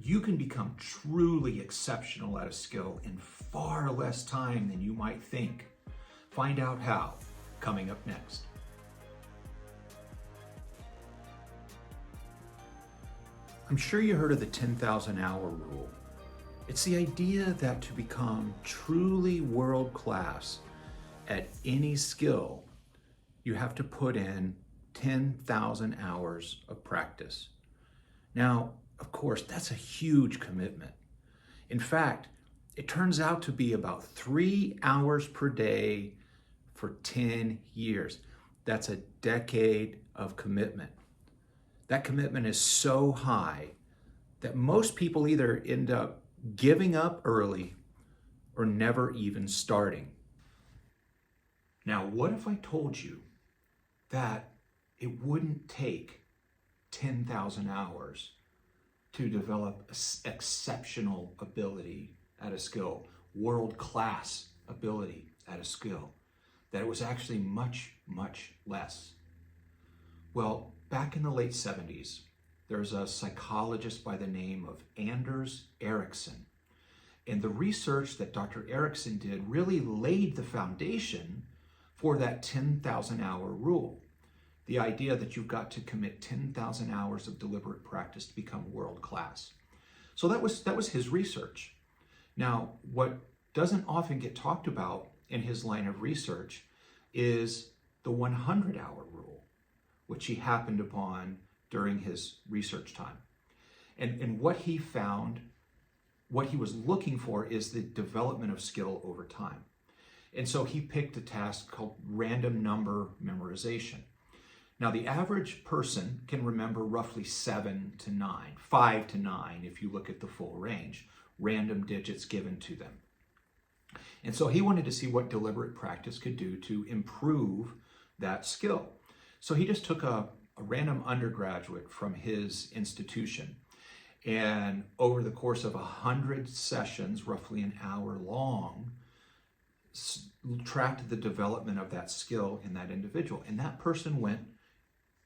you can become truly exceptional at a skill in far less time than you might think. Find out how, coming up next. I'm sure you heard of the 10,000 hour rule. It's the idea that to become truly world-class at any skill, you have to put in 10,000 hours of practice. Now, of course, that's a huge commitment. In fact, it turns out to be about 3 hours per day for 10 years. That's a decade of commitment. That commitment is so high that most people either end up giving up early or never even starting. Now, what if I told you that it wouldn't take 10,000 hours to develop exceptional ability at a skill, world-class ability at a skill, that it was actually much, much less? Well, back in the late 70s, there's a psychologist by the name of Anders Ericsson. And the research that Dr. Ericsson did really laid the foundation for that 10,000 hour rule. The idea that you've got to commit 10,000 hours of deliberate practice to become world class. So that was his research. Now, what doesn't often get talked about in his line of research is the 100 hour rule, which he happened upon during his research time. And what he found, what he was looking for, is the development of skill over time. And so he picked a task called random number memorization. Now, the average person can remember roughly 7 to 9, 5 to 9 if you look at the full range, random digits given to them. And so he wanted to see what deliberate practice could do to improve that skill. So he just took a random undergraduate from his institution, and over the course of 100 sessions, roughly an hour long, tracked the development of that skill in that individual. And that person went,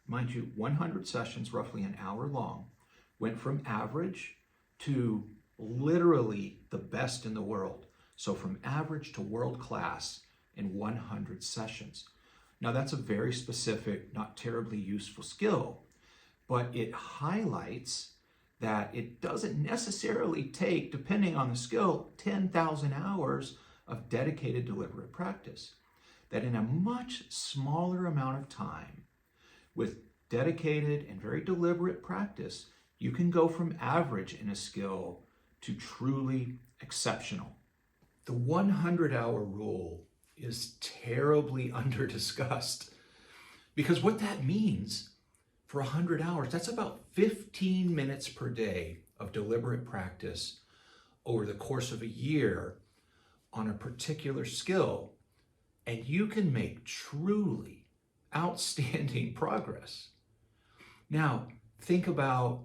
mind you, 100 sessions, roughly an hour long, went from average to literally the best in the world. So from average to world class in 100 sessions. Now, that's a very specific, not terribly useful skill, but it highlights that it doesn't necessarily take, depending on the skill, 10,000 hours of dedicated deliberate practice. That in a much smaller amount of time, with dedicated and very deliberate practice, you can go from average in a skill to truly exceptional. The 100-hour rule is terribly under-discussed, because what that means for 100 hours, that's about 15 minutes per day of deliberate practice over the course of a year on a particular skill, and you can make truly outstanding progress. Now, think about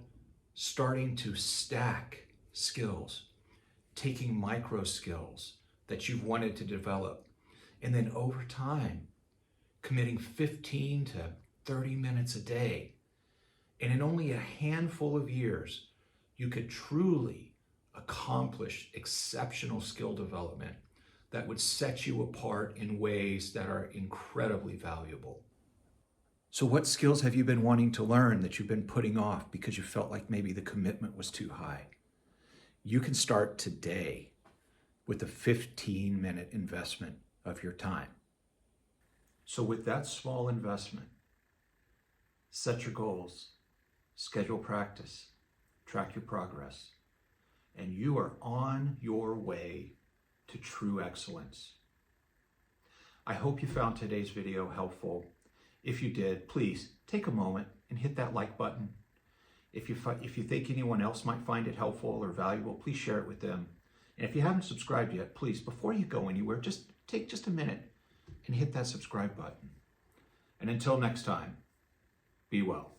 starting to stack skills, taking micro skills that you've wanted to develop, and then over time, committing 15 to 30 minutes a day. And in only a handful of years, you could truly accomplish exceptional skill development that would set you apart in ways that are incredibly valuable. So what skills have you been wanting to learn that you've been putting off because you felt like maybe the commitment was too high? You can start today with a 15-minute investment of your time. So with that small investment, set your goals, schedule practice, track your progress, and you are on your way to true excellence. I hope you found today's video helpful. If you did, please take a moment and hit that like button. If you think anyone else might find it helpful or valuable, please share it with them. And if you haven't subscribed yet, please, before you go anywhere, just take just a minute and hit that subscribe button. And until next time, be well.